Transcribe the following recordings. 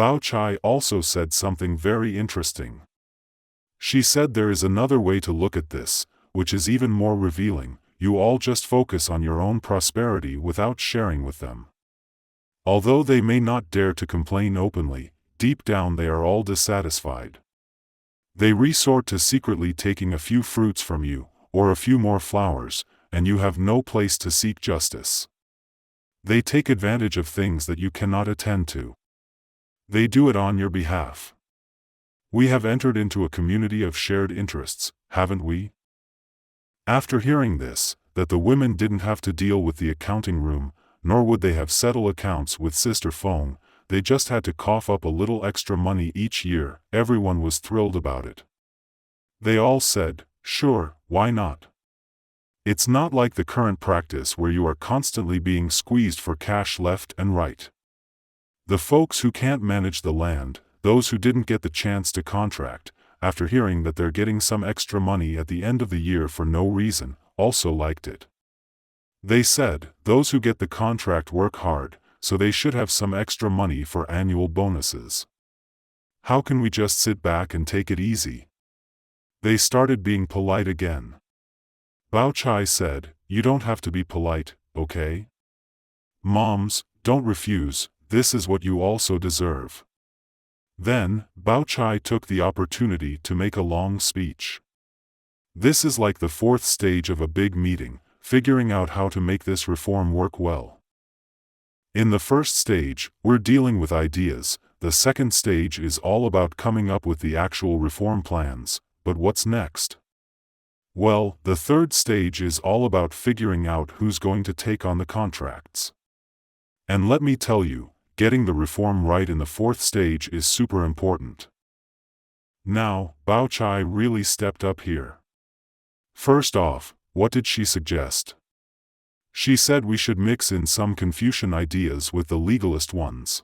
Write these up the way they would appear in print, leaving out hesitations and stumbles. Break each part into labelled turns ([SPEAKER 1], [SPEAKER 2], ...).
[SPEAKER 1] Baochai also said something very interesting. She said there is another way to look at this, which is even more revealing. You all just focus on your own prosperity without sharing with them. Although they may not dare to complain openly, deep down they are all dissatisfied. They resort to secretly taking a few fruits from you, or a few more flowers, and you have no place to seek justice. They take advantage of things that you cannot attend to. They do it on your behalf. We have entered into a community of shared interests, haven't we? After hearing this, that the women didn't have to deal with the accounting room, nor would they have settle accounts with Sister Feng, they just had to cough up a little extra money each year. Everyone was thrilled about it. They all said, sure, why not? It's not like the current practice where you are constantly being squeezed for cash left and right. The folks who can't manage the land, those who didn't get the chance to contract, after hearing that they're getting some extra money at the end of the year for no reason, also liked it. They said, those who get the contract work hard, so they should have some extra money for annual bonuses. How can we just sit back and take it easy? They started being polite again. Baochai said, you don't have to be polite, okay? Moms, don't refuse, this is what you also deserve. Then, Baochai took the opportunity to make a long speech. This is like the fourth stage of a big meeting, figuring out how to make this reform work well. In the first stage, we're dealing with ideas. The second stage is all about coming up with the actual reform plans, but what's next? Well, the third stage is all about figuring out who's going to take on the contracts. And let me tell you, getting the reform right in the fourth stage is super important. Now, Baochai really stepped up here. First off, what did she suggest? She said we should mix in some Confucian ideas with the legalist ones.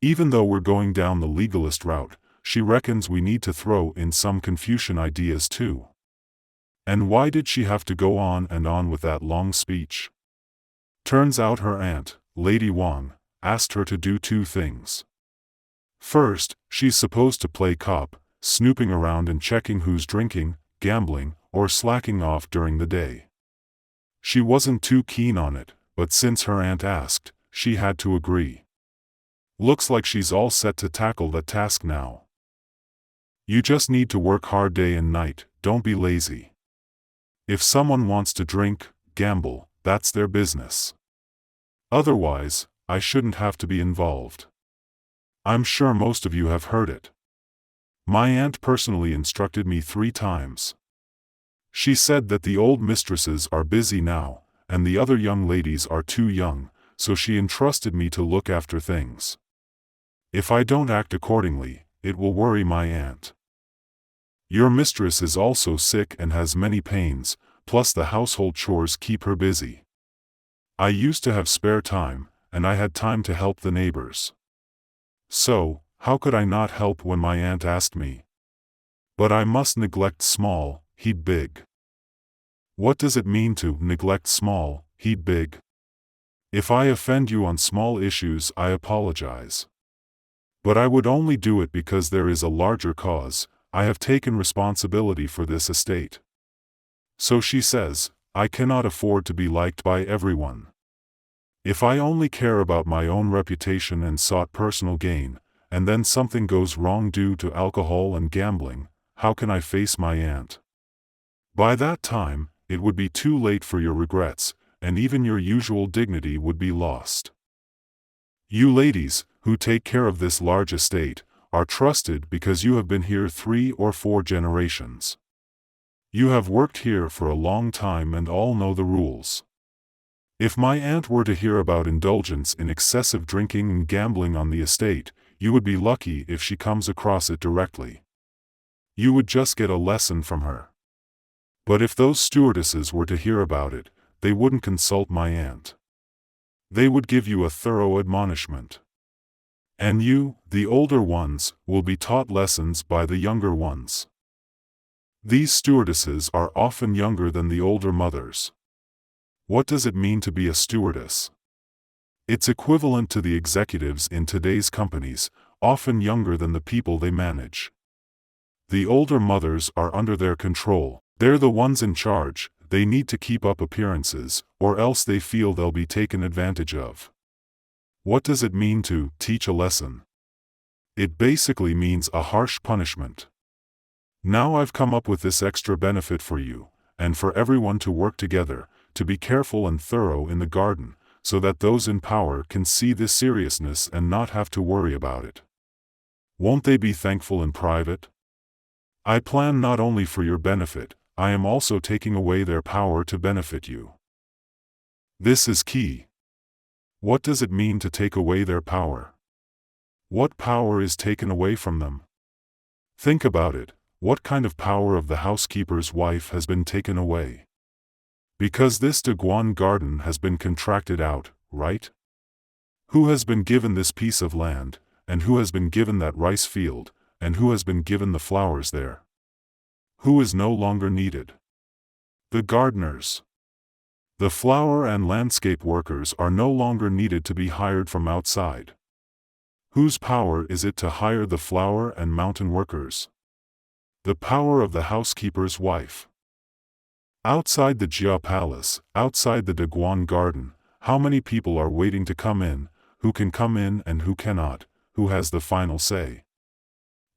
[SPEAKER 1] Even though we're going down the legalist route, she reckons we need to throw in some Confucian ideas too. And why did she have to go on and on with that long speech? Turns out her aunt, Lady Wang, asked her to do two things. First, she's supposed to play cop, snooping around and checking who's drinking, gambling, or slacking off during the day. She wasn't too keen on it, but since her aunt asked, she had to agree. Looks like she's all set to tackle that task now. You just need to work hard day and night, don't be lazy. If someone wants to drink, gamble, that's their business. Otherwise, I shouldn't have to be involved. I'm sure most of you have heard it. My aunt personally instructed me 3 times. She said that the old mistresses are busy now, and the other young ladies are too young, so she entrusted me to look after things. If I don't act accordingly, it will worry my aunt. Your mistress is also sick and has many pains, plus the household chores keep her busy. I used to have spare time, and I had time to help the neighbors. So, how could I not help when my aunt asked me? But I must neglect small, heed big. What does it mean to neglect small, heed big? If I offend you on small issues, I apologize. But I would only do it because there is a larger cause. I have taken responsibility for this estate. So she says, I cannot afford to be liked by everyone. If I only care about my own reputation and sought personal gain, and then something goes wrong due to alcohol and gambling, how can I face my aunt? By that time, it would be too late for your regrets, and even your usual dignity would be lost. You ladies, who take care of this large estate, are trusted because you have been here 3 or 4 generations. You have worked here for a long time and all know the rules. If my aunt were to hear about indulgence in excessive drinking and gambling on the estate, you would be lucky if she comes across it directly. You would just get a lesson from her. But if those stewardesses were to hear about it, they wouldn't consult my aunt. They would give you a thorough admonishment. And you, the older ones, will be taught lessons by the younger ones. These stewardesses are often younger than the older mothers. What does it mean to be a stewardess? It's equivalent to the executives in today's companies, often younger than the people they manage. The older mothers are under their control. They're the ones in charge. They need to keep up appearances, or else they feel they'll be taken advantage of. What does it mean to teach a lesson? It basically means a harsh punishment. Now I've come up with this extra benefit for you, and for everyone to work together, to be careful and thorough in the garden, so that those in power can see this seriousness and not have to worry about it. Won't they be thankful in private? I plan not only for your benefit, I am also taking away their power to benefit you. This is key. What does it mean to take away their power? What power is taken away from them? Think about it. What kind of power of the housekeeper's wife has been taken away? Because this Daguan garden has been contracted out, right? Who has been given this piece of land, and who has been given that rice field, and who has been given the flowers there? Who is no longer needed? The gardeners. The flower and landscape workers are no longer needed to be hired from outside. Whose power is it to hire the flower and mountain workers? The power of the housekeeper's wife. Outside the Jia Palace, outside the Daguan garden, how many people are waiting to come in, who can come in and who cannot, who has the final say?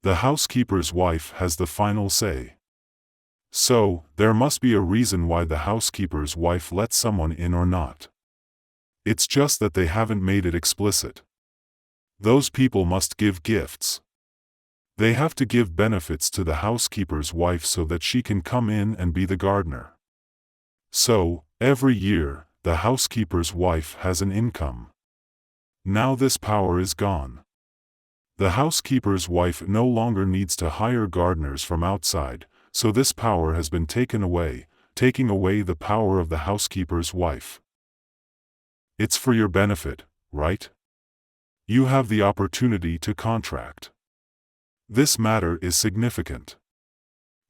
[SPEAKER 1] The housekeeper's wife has the final say. So, there must be a reason why the housekeeper's wife lets someone in or not. It's just that they haven't made it explicit. Those people must give gifts. They have to give benefits to the housekeeper's wife so that she can come in and be the gardener. So, every year, the housekeeper's wife has an income. Now this power is gone. The housekeeper's wife no longer needs to hire gardeners from outside, so this power has been taken away, taking away the power of the housekeeper's wife. It's for your benefit, right? You have the opportunity to contract. This matter is significant.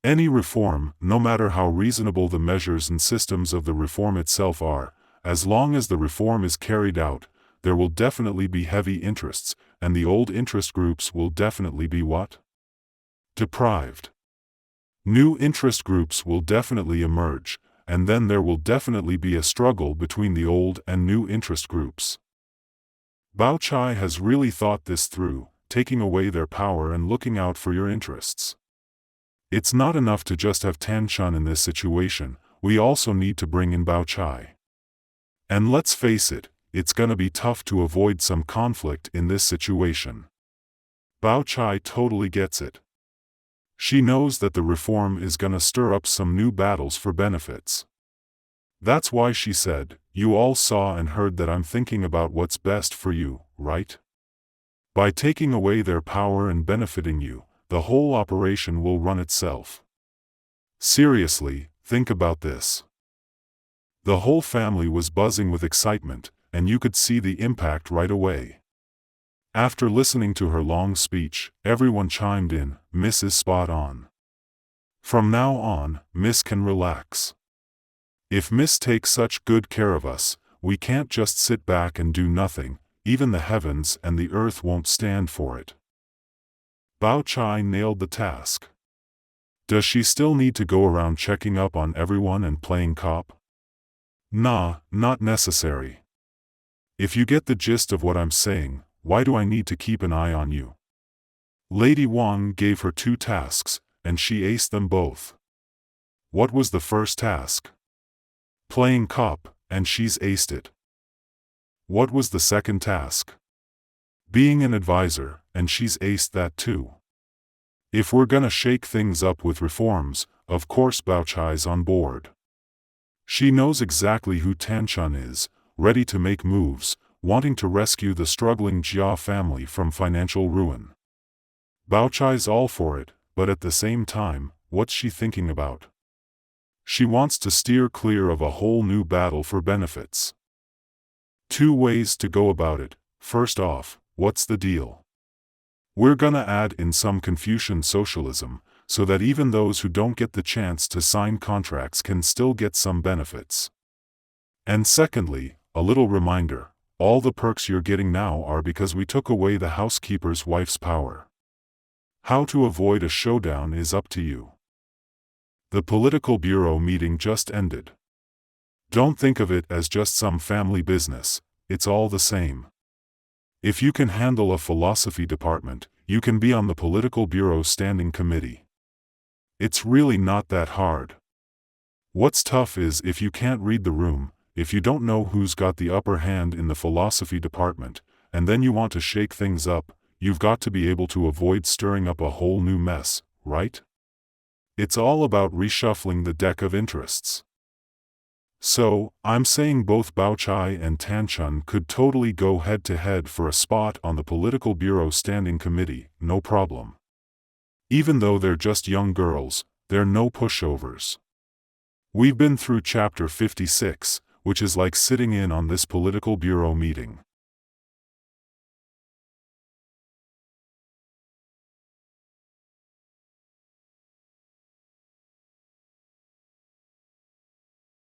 [SPEAKER 1] Any reform, no matter how reasonable the measures and systems of the reform itself are, as long as the reform is carried out, there will definitely be heavy interests, and the old interest groups will definitely be what? Deprived. New interest groups will definitely emerge, and then there will definitely be a struggle between the old and new interest groups. Baochai has really thought this through, taking away their power and looking out for your interests. It's not enough to just have Tanshan in this situation, we also need to bring in Baochai. And let's face it, it's gonna be tough to avoid some conflict in this situation. Baochai totally gets it. She knows that the reform is gonna stir up some new battles for benefits. That's why she said, "You all saw and heard that I'm thinking about what's best for you, right? By taking away their power and benefiting you, the whole operation will run itself." Seriously, think about this. The whole family was buzzing with excitement, and you could see the impact right away. After listening to her long speech, everyone chimed in, "Miss is spot on. From now on, Miss can relax. If Miss takes such good care of us, we can't just sit back and do nothing, even the heavens and the earth won't stand for it." Baochai nailed the task. Does she still need to go around checking up on everyone and playing cop? Nah, not necessary. If you get the gist of what I'm saying, why do I need to keep an eye on you? Lady Wang gave her 2 tasks, and she aced them both. What was the first task? Playing cop, and she's aced it. What was the second task? Being an advisor, and she's aced that too. If we're gonna shake things up with reforms, of course Baochai's on board. She knows exactly who Tanshan is, ready to make moves, wanting to rescue the struggling Jia family from financial ruin. Baochai's all for it, but at the same time, what's she thinking about? She wants to steer clear of a whole new battle for benefits. 2 ways to go about it. First off, what's the deal? We're gonna add in some Confucian socialism, so that even those who don't get the chance to sign contracts can still get some benefits. And secondly, a little reminder, All the perks you're getting now are because we took away the housekeeper's wife's power. How to avoid a showdown is up to you. The Political Bureau meeting just ended. Don't think of it as just some family business, it's all the same. If you can handle a philosophy department, you can be on the Political Bureau Standing Committee. It's really not that hard. What's tough is if you can't read the room, if you don't know who's got the upper hand in the philosophy department, and then you want to shake things up, you've got to be able to avoid stirring up a whole new mess, right? It's all about reshuffling the deck of interests. So, I'm saying both Baochai and Tanchun could totally go head-to-head for a spot on the Political Bureau Standing Committee, no problem. Even though they're just young girls, they're no pushovers. We've been through chapter 56, which is like sitting in on this Political Bureau meeting.